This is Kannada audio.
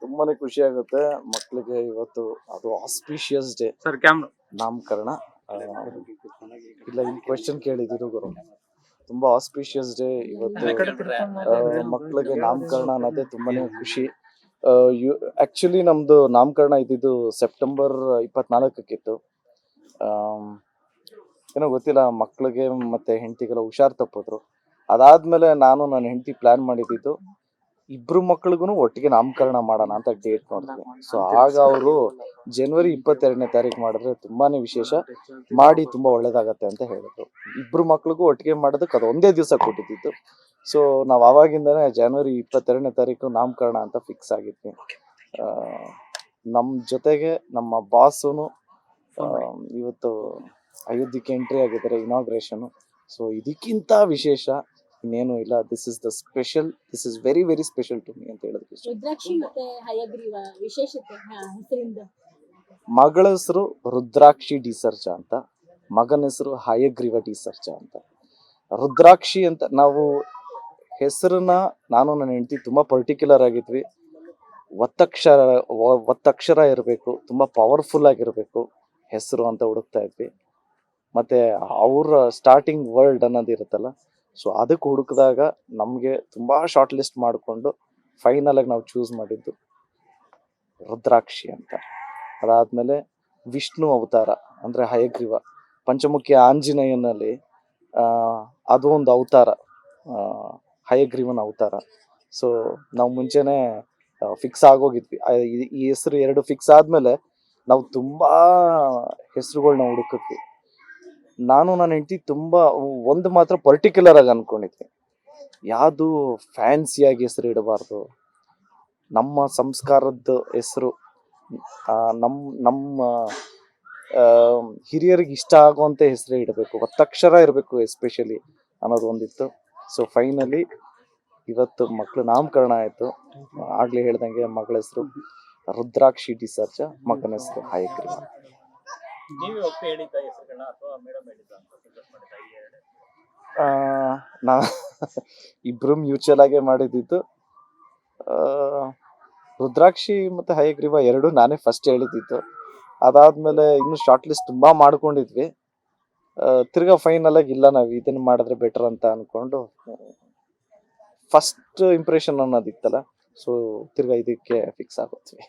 ತುಂಬಾನೇ ಖುಷಿ ಆಗುತ್ತೆ ಮಕ್ಕಳಿಗೆ ಇವತ್ತು. ಅದು ಆಸ್ಪಿಷಿಯಸ್ ಡೇ ಸರ್ ಕ್ಯಾಮ್ರಾ ನಾಮಕರಣ. ಇಲ್ಲ ಈ ಕ್ವೆಶ್ಚನ್ ಕೇಳಿದ್ರು ಗುರು. ತುಂಬಾ ಆಸ್ಪಿಷಿಯಸ್ ಡೇ ಇವತ್ತು. ಮಕ್ಕಳಿಗೆ ನಾಮಕರಣ ಅನ್ನೋದೇ ತುಂಬಾನೇ ಖುಷಿ. ಆಕ್ಚುಲಿ ನಮ್ದು ನಾಮಕರಣ ಇದ್ದಿದ್ದು ಸೆಪ್ಟೆಂಬರ್ 24ಕ್ಕಿತ್ತು. ಏನೋ ಗೊತ್ತಿಲ್ಲ, ಮಕ್ಕಳಿಗೆ ಮತ್ತೆ ಹೆಂಡತಿಗೆಲ್ಲ ಹುಷಾರ್ ತಪ್ಪಿದ್ರು. ಅದಾದ್ಮೇಲೆ ನಾನು ನನ್ನ ಹೆಂಡತಿ ಪ್ಲಾನ್ ಮಾಡಿದ್ದು ಇಬ್ರು ಮಕ್ಳಿಗೂ ಒಟ್ಟಿಗೆ ನಾಮಕರಣ ಮಾಡೋಣ ಅಂತ ಡೇಟ್ ನೋಡಿದ್ವಿ. ಸೊ ಆಗ ಅವರು ಜನವರಿ 22ನೇ ತಾರೀಕು ಮಾಡಿದ್ರೆ ತುಂಬಾನೇ ವಿಶೇಷ, ಮಾಡಿ ತುಂಬಾ ಒಳ್ಳೇದಾಗತ್ತೆ ಅಂತ ಹೇಳಿದ್ರು. ಇಬ್ರು ಮಕ್ಳಿಗೂ ಒಟ್ಟಿಗೆ ಮಾಡೋದಕ್ಕೆ ಅದು ಒಂದೇ ದಿವಸ ಕೊಟ್ಟಿದ್ದು. ಸೊ ನಾವು ಆವಾಗಿಂದಾನೆ ಜನವರಿ 22ನೇ ತಾರೀಕು ನಾಮಕರಣ ಅಂತ ಫಿಕ್ಸ್ ಆಗಿದ್ವಿ. ನಮ್ಮ ಜೊತೆಗೆ ನಮ್ಮ ಬಾಸುನು ಇವತ್ತು ಅಯೋಧ್ಯಕ್ಕೆ ಎಂಟ್ರಿ ಆಗಿದ್ದಾರೆ, ಇನಾಗ್ರೇಷನ್. ಸೊ ಇದಕ್ಕಿಂತ ವಿಶೇಷ ಇನ್ನೇನು ಇಲ್ಲ. This is the special, this is very very special to me ಅಂತ ಹೇಳೋದಕ್ಕೆ ಇಷ್ಟ. ರುದ್ರಾಕ್ಷಿ ಮತ್ತೆ ಹಯಗ್ರೀವ ವಿಶೇಷತೆ ಹೆಸರಿಂದ. ಮಗಳ ಹೆಸರು ರುದ್ರಾಕ್ಷಿ ಡಿ ಸರ್ಜಾ ಅಂತ, ಮಗನ ಹೆಸರು ಹಯಗ್ರೀವ ಡಿ ಸರ್ಜಾ ಅಂತ. ರುದ್ರಾಕ್ಷಿ ಅಂತ ನಾವು ಹೆಸರನ್ನ ನಾನು ನನ್ನ ಹೆಂಡತಿ ತುಂಬಾ ಪರ್ಟಿಕ್ಯುಲರ್ ಆಗಿದ್ವಿ. ಒತ್ತಕ್ಷರ ಇರಬೇಕು, ತುಂಬಾ ಪವರ್ಫುಲ್ ಆಗಿರ್ಬೇಕು ಹೆಸರು ಅಂತ ಹುಡುಕ್ತಾ ಇದ್ವಿ. ಮತ್ತೆ ಅವ್ರ ಸ್ಟಾರ್ಟಿಂಗ್ ವರ್ಡ್ ಅನ್ನೋದು ಇರುತ್ತಲ್ಲ, ಸೊ ಅದಕ್ಕೆ ಹುಡುಕಿದಾಗ ನಮಗೆ ತುಂಬಾ ಶಾರ್ಟ್ ಲಿಸ್ಟ್ ಮಾಡಿಕೊಂಡು ಫೈನಲ್ ಆಗಿ ನಾವು ಚೂಸ್ ಮಾಡಿದ್ದು ರುದ್ರಾಕ್ಷಿ ಅಂತ. ಅದಾದ್ಮೇಲೆ ವಿಷ್ಣು ಅವತಾರ ಅಂದ್ರೆ ಹಯಗ್ರೀವ, ಪಂಚಮುಖಿ ಆಂಜನೇಯನಲ್ಲಿ ಅದು ಒಂದು ಅವತಾರ, ಹಯಗ್ರೀವನ ಅವತಾರ. ಸೊ ನಾವು ಮುಂಚೆನೆ ಫಿಕ್ಸ್ ಆಗೋಗಿದ್ವಿ. ಈ ಹೆಸರು ಎರಡು ಫಿಕ್ಸ್ ಆದ್ಮೇಲೆ ನಾವು ತುಂಬಾ ಹೆಸರುಗಳನ್ನ ಹುಡುಕಿದ್ವಿ. ನಾನು ನನ್ನ ಹೆಂಡತಿ ತುಂಬಾ ಒಂದು ಮಾತ್ರ ಪರ್ಟಿಕ್ಯುಲರ್ ಆಗಿ ಅನ್ಕೊಂಡಿದ್ವಿ, ಯಾವುದು ಫ್ಯಾನ್ಸಿಯಾಗಿ ಹೆಸರು ಇಡಬಾರ್ದು, ನಮ್ಮ ಸಂಸ್ಕಾರದ ಹೆಸರು, ನಮ್ಮ ಹಿರಿಯರಿಗೆ ಇಷ್ಟ ಆಗುವಂತೆ ಹೆಸರೇ ಇಡಬೇಕು, ಒತ್ತಕ್ಷರ ಇರಬೇಕು ಎಸ್ಪೆಷಲಿ ಅನ್ನೋದು ಒಂದಿತ್ತು. ಸೊ ಫೈನಲಿ ಇವತ್ತು ಮಕ್ಕಳು ನಾಮಕರಣ ಆಯ್ತು. ಆಗ್ಲೇ ಹೇಳ್ದಂಗೆ ಮಗಳ ಹೆಸರು ರುದ್ರಾಕ್ಷಿ ಡಿ ಸರ್ಜಾ, ಮಗನ ಹೆಸರು ಹಯಗ್ರೀವ. ನಾ ಇಬ್ರು ಮ್ಯೂಚುವಲ್ ಆಗೇ ಮಾಡಿದ್ದು. ರುದ್ರಾಕ್ಷಿ ಮತ್ತೆ ಹಯಗ್ರೀವ ಎರಡು ನಾನೇ ಫಸ್ಟ್ ಹೇಳಿದ್ದು. ಅದಾದ್ಮೇಲೆ ಇನ್ನು ಶಾರ್ಟ್ ಲಿಸ್ಟ್ ತುಂಬಾ ಮಾಡ್ಕೊಂಡಿದ್ವಿ. ತಿರ್ಗಾ ಫೈನಲ್ ಆಗಿ ಇಲ್ಲ, ನಾವು ಇದನ್ನ ಮಾಡಿದ್ರೆ ಬೆಟರ್ ಅಂತ ಅನ್ಕೊಂಡು ಫಸ್ಟ್ ಇಂಪ್ರೆಷನ್ ಅನ್ನೋದಿತ್ತಲ್ಲ, ಸೊ ತಿರ್ಗಾ ಇದಕ್ಕೆ ಫಿಕ್ಸ್ ಆಗೋದ್ವಿ.